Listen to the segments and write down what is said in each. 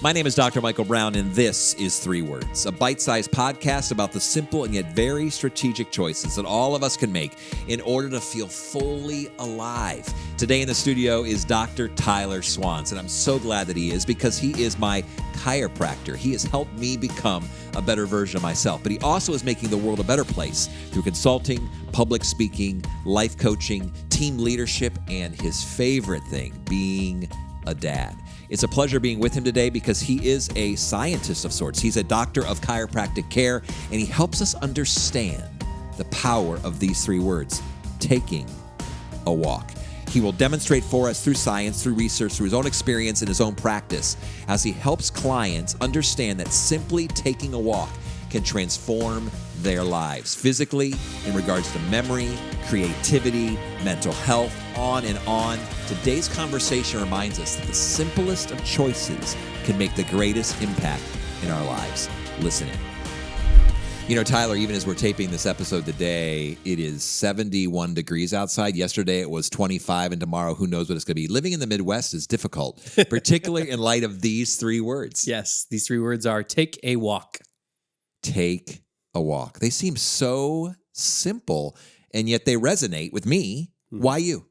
My name is Dr. Michael Brown, and this is 3 Words, a bite-sized podcast about the simple and yet very strategic choices that all of us can make in order to feel fully alive. Today in the studio is Dr. Tyler Schwanz, and I'm so glad that he is because he is my chiropractor. He has helped me become a better version of myself, but he also is making the world a better place through consulting, public speaking, life coaching, team leadership, and his favorite thing, being a dad. It's a pleasure being with him today because he is a scientist of sorts. He's a doctor of chiropractic care, and he helps us understand the power of these 3 words, taking a walk. He will demonstrate for us through science, through research, through his own experience and his own practice, as he helps clients understand that simply taking a walk can transform their lives physically, in regards to memory, creativity, mental health, on and on. Today's conversation reminds us that the simplest of choices can make the greatest impact in our lives. Listen in. You know, Tyler, even as we're taping this episode today, it is 71 degrees outside. Yesterday it was 25, and tomorrow who knows what it's going to be. Living in the Midwest is difficult, particularly in light of these 3 words. Yes, these 3 words are take a walk. Take a walk. They seem so simple, and yet they resonate with me. Why you?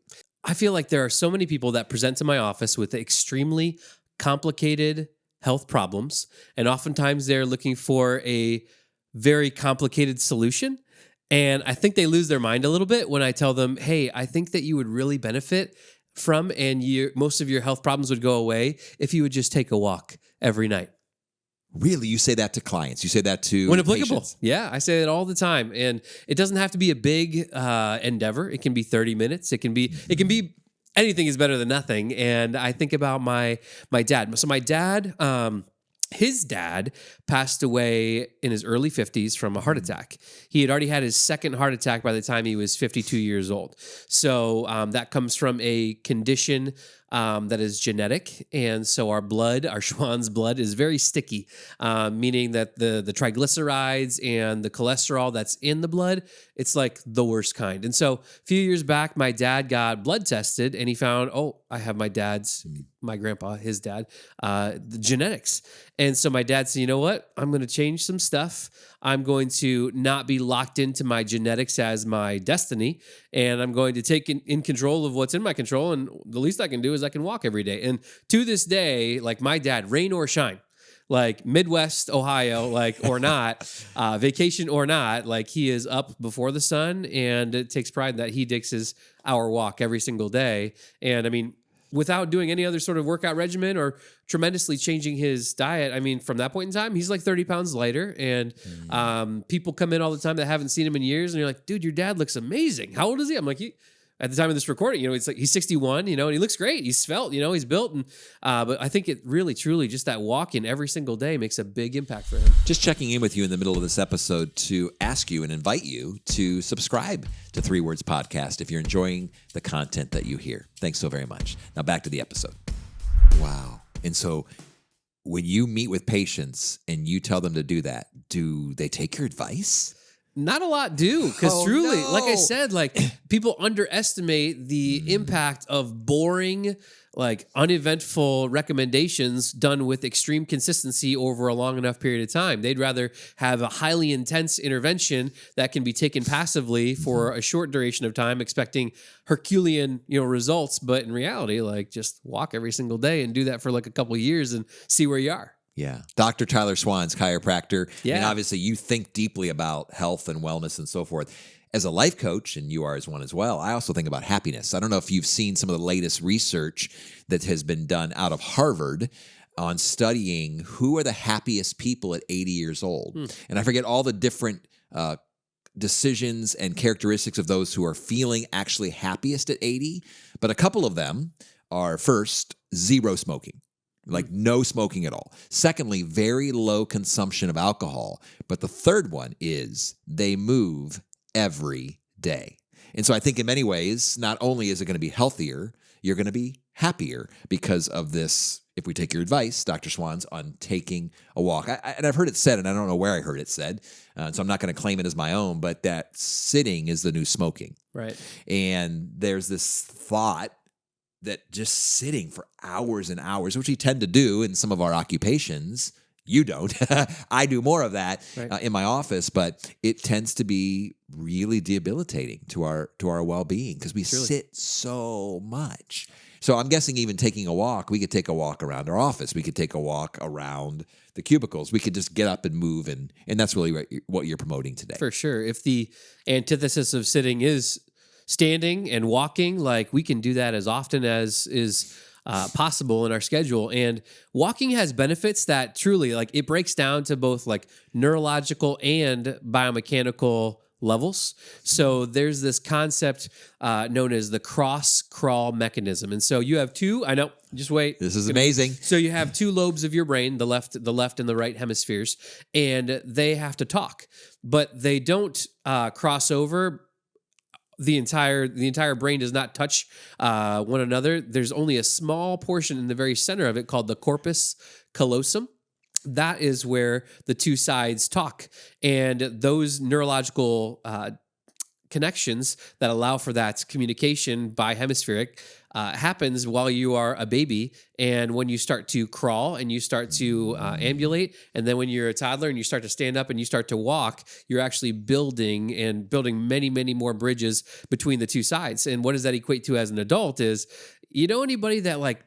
I feel like there are so many people that present to my office with extremely complicated health problems, and oftentimes they're looking for a very complicated solution. And I think they lose their mind a little bit when I tell them, hey, I think that you would really benefit from, and most of your health problems would go away if you would just take a walk every night. Really? You say that to clients? You say that to when applicable? Patients? Yeah, I say it all the time, and it doesn't have to be a big endeavor. It can be 30 minutes. It can be anything is better than nothing. And I think about my dad. So my dad, his dad passed away in his early 50s from a heart attack. He had already had his second heart attack by the time he was 52 years old. So that comes from a condition that is genetic. And so our blood, our Schwanz blood, is very sticky, meaning that the triglycerides and the cholesterol that's in the blood, it's like the worst kind. And so a few years back, my dad got blood tested and he found, I have my grandpa, his dad, the genetics. And so my dad said, you know what? I'm going to change some stuff. I'm going to not be locked into my genetics as my destiny, and I'm going to take in control of what's in my control, and the least I can do is I can walk every day. And to this day, like my dad, rain or shine, like Midwest Ohio, like or not, vacation or not, like he is up before the sun, and it takes pride in that he takes his hour walk every single day. And I mean, without doing any other sort of workout regimen or tremendously changing his diet, I mean, from that point in time, he's like 30 pounds lighter. And people come in all the time that haven't seen him in years, and you're like, dude, your dad looks amazing. How old is he? I'm like, at the time of this recording, it's like he's 61, and he looks great. He's svelte, he's built. And but I think it really, truly, just that walk-in every single day makes a big impact for him. Just checking in with you in the middle of this episode to ask you and invite you to subscribe to 3 Words Podcast if you're enjoying the content that you hear. Thanks so very much. Now back to the episode. Wow. And so when you meet with patients and you tell them to do that, do they take your advice? Not a lot do, because truly, like I said, like people underestimate the impact of boring, like uneventful recommendations done with extreme consistency over a long enough period of time. They'd rather have a highly intense intervention that can be taken passively for a short duration of time, expecting Herculean, results. But in reality, like just walk every single day and do that for like a couple of years and see where you are. Yeah. Dr. Tyler Schwanz, chiropractor. Yeah. And obviously you think deeply about health and wellness and so forth. As a life coach, and you are as one as well, I also think about happiness. I don't know if you've seen some of the latest research that has been done out of Harvard on studying who are the happiest people at 80 years old. And I forget all the different decisions and characteristics of those who are feeling actually happiest at 80. But a couple of them are, first, zero smoking. Like no smoking at all. Secondly, very low consumption of alcohol. But the third one is they move every day. And so I think in many ways, not only is it going to be healthier, you're going to be happier because of this, if we take your advice, Dr. Schwanz, on taking a walk. And I've heard it said, and I don't know where I heard it said, so I'm not going to claim it as my own, but that sitting is the new smoking. Right. And there's this thought that just sitting for hours and hours, which we tend to do in some of our occupations. You don't. I do more of that in my office, but it tends to be really debilitating to our well-being because we sit so much. So I'm guessing even taking a walk, we could take a walk around our office. We could take a walk around the cubicles. We could just get up and move, and that's really what you're promoting today. For sure. If the antithesis of sitting is standing and walking, like we can do that as often as is possible in our schedule. And walking has benefits that truly, like, it breaks down to both like neurological and biomechanical levels. So there's this concept known as the cross crawl mechanism. And so you have two, I know, just wait. This is amazing. So you have two lobes of your brain, the left and the right hemispheres, and they have to talk, but they don't cross over. The entire brain does not touch one another. There's only a small portion in the very center of it called the corpus callosum. That is where the two sides talk. And those neurological connections that allow for that communication by hemispheric happens while you are a baby, and when you start to crawl and you start to ambulate, and then when you're a toddler and you start to stand up and you start to walk, you're actually building many, many more bridges between the two sides. And what does that equate to as an adult is, you know, anybody that like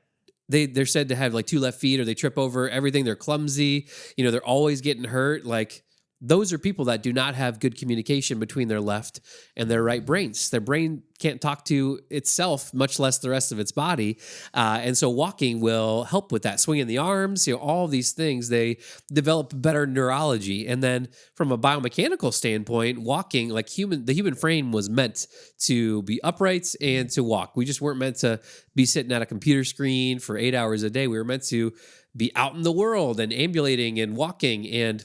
they're said to have like two left feet, or they trip over everything, they're clumsy, you know, they're always getting hurt, like those are people that do not have good communication between their left and their right brains. Their brain can't talk to itself, much less the rest of its body. And so walking will help with that. Swinging the arms, you know, all these things, they develop better neurology. And then from a biomechanical standpoint, walking, like the human frame was meant to be upright and to walk. We just weren't meant to be sitting at a computer screen for 8 hours a day. We were meant to be out in the world and ambulating and walking. And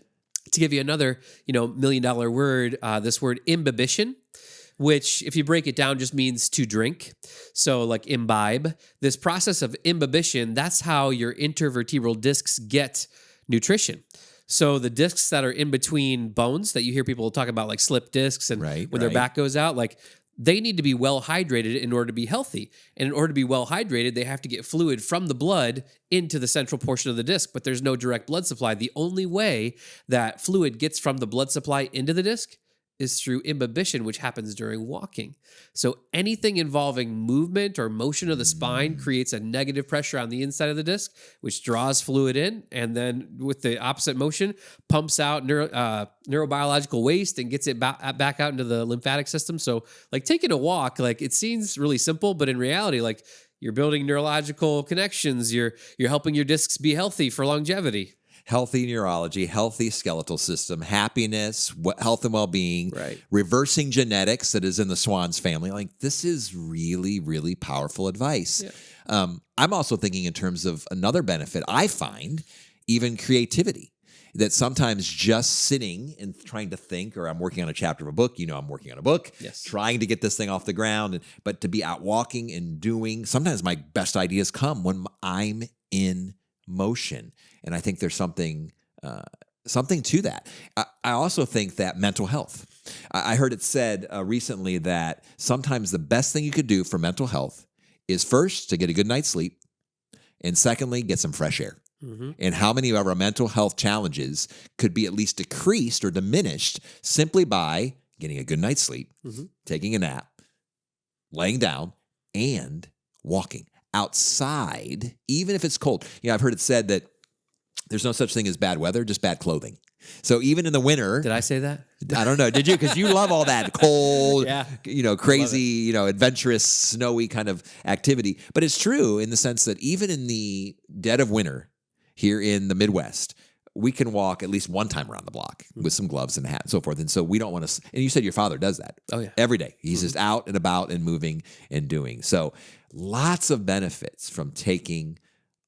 to give you another, $1 million word, this word imbibition, which if you break it down just means to drink. So like imbibe, this process of imbibition, that's how your intervertebral discs get nutrition. So the discs that are in between bones that you hear people talk about, like slip discs and when their back goes out, like they need to be well hydrated in order to be healthy. And in order to be well hydrated, they have to get fluid from the blood into the central portion of the disc, but there's no direct blood supply. The only way that fluid gets from the blood supply into the disc is through imbibition, which happens during walking. So anything involving movement or motion of the spine creates a negative pressure on the inside of the disc, which draws fluid in, and then with the opposite motion, pumps out neurobiological waste and gets it back out into the lymphatic system. So like taking a walk, like it seems really simple, but in reality, like you're building neurological connections, you're helping your discs be healthy for longevity. Healthy neurology, healthy skeletal system, happiness, health and well-being, reversing genetics that is in the Schwanz family. Like, this is really, really powerful advice. Yeah. I'm also thinking in terms of another benefit I find, even creativity, that sometimes just sitting and trying to think, or I'm working on a chapter of a book, I'm working on a book, trying to get this thing off the ground, but to be out walking and doing, sometimes my best ideas come when I'm in motion. And I think there's something to that. I also think that mental health. I heard it said recently that sometimes the best thing you could do for mental health is first to get a good night's sleep, and secondly, get some fresh air. Mm-hmm. And how many of our mental health challenges could be at least decreased or diminished simply by getting a good night's sleep, taking a nap, laying down, and walking outside, even if it's cold. I've heard it said that there's no such thing as bad weather, just bad clothing. So even in the winter... Did I say that? I don't know. Did you? Because you love all that cold, crazy, adventurous, snowy kind of activity. But it's true in the sense that even in the dead of winter here in the Midwest, we can walk at least one time around the block with some gloves and a hat and so forth. And so we don't want to... And you said your father does that. Oh, yeah. Every day. He's just out and about and moving and doing. So lots of benefits from taking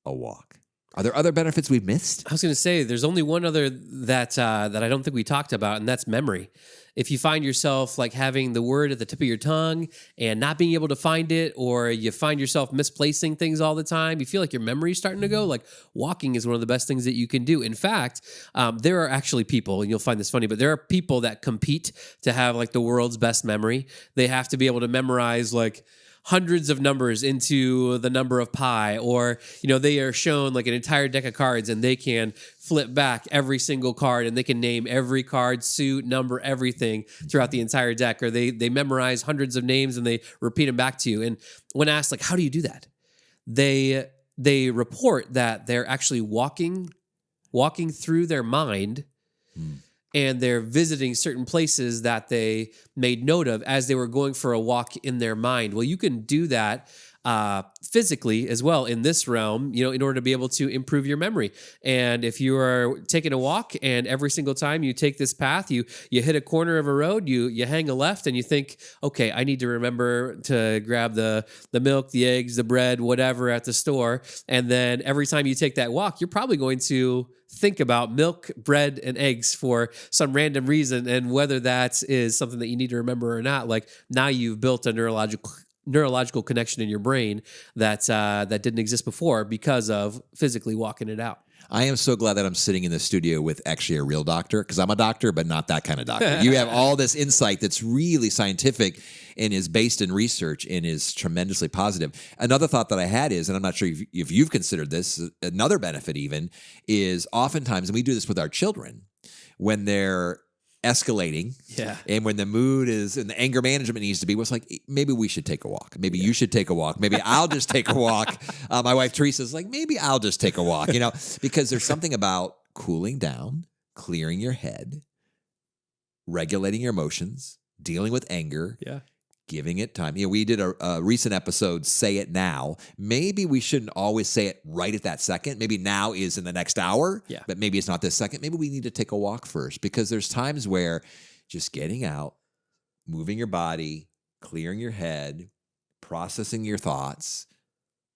a walk. Are there other benefits we've missed? I was going to say there's only one other that I don't think we talked about, and that's memory. If you find yourself like having the word at the tip of your tongue and not being able to find it, or you find yourself misplacing things all the time, you feel like your memory's starting to go, like walking is one of the best things that you can do. In fact, there are actually people, and you'll find this funny, but there are people that compete to have like the world's best memory. They have to be able to memorize like hundreds of numbers into the number of pi, or they are shown like an entire deck of cards and they can flip back every single card and they can name every card, suit, number, everything throughout the entire deck, or they memorize hundreds of names and they repeat them back to you. And when asked like, how do you do that? They report that they're actually walking through their mind. And they're visiting certain places that they made note of as they were going for a walk in their mind. Well, you can do that physically as well in this realm, in order to be able to improve your memory. And if you are taking a walk and every single time you take this path, you hit a corner of a road, you hang a left and you think, okay, I need to remember to grab the milk, the eggs, the bread, whatever at the store. And then every time you take that walk, you're probably going to think about milk, bread, and eggs for some random reason. And whether that is something that you need to remember or not, like now you've built a neurological connection in your brain that didn't exist before because of physically walking it out. I am so glad that I'm sitting in the studio with actually a real doctor, because I'm a doctor, but not that kind of doctor. You have all this insight that's really scientific and is based in research and is tremendously positive. Another thought that I had is, and I'm not sure if you've considered this, another benefit even, is oftentimes, and we do this with our children, when they're escalating. Yeah. And when the mood is and the anger management needs to be, what's like, maybe we should take a walk. Maybe you should take a walk. Maybe I'll just take a walk. My wife Teresa's like, maybe I'll just take a walk, because there's something about cooling down, clearing your head, regulating your emotions, dealing with anger. Yeah. Giving it time. We did a recent episode, Say It Now. Maybe we shouldn't always say it right at that second. Maybe now is in the next hour, but maybe it's not this second. Maybe we need to take a walk first, because there's times where just getting out, moving your body, clearing your head, processing your thoughts,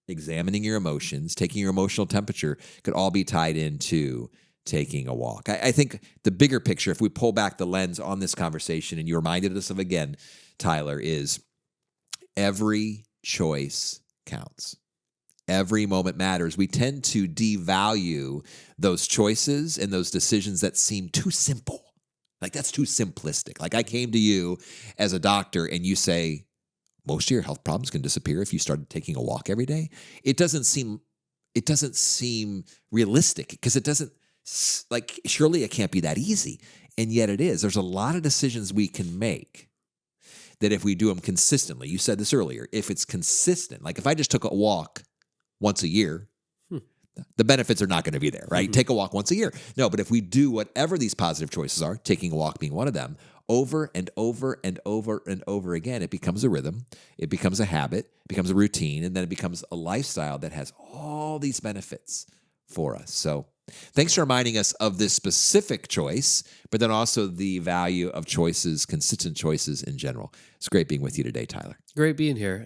examining your emotions, taking your emotional temperature could all be tied into taking a walk. I think the bigger picture, if we pull back the lens on this conversation, and you reminded us of again, Tyler, is every choice counts. Every moment matters. We tend to devalue those choices and those decisions that seem too simple. Like that's too simplistic. Like I came to you as a doctor and you say, most of your health problems can disappear if you started taking a walk every day. It doesn't seem realistic, because it doesn't, like, surely it can't be that easy. And yet it is. There's a lot of decisions we can make that if we do them consistently, you said this earlier, if it's consistent, like if I just took a walk once a year, the benefits are not going to be there, right? Take a walk once a year. No, but if we do whatever these positive choices are, taking a walk being one of them, over and over and over and over again, it becomes a rhythm, it becomes a habit, it becomes a routine, and then it becomes a lifestyle that has all these benefits for us. So thanks for reminding us of this specific choice, but then also the value of choices, consistent choices in general. It's great being with you today, Tyler. Great being here.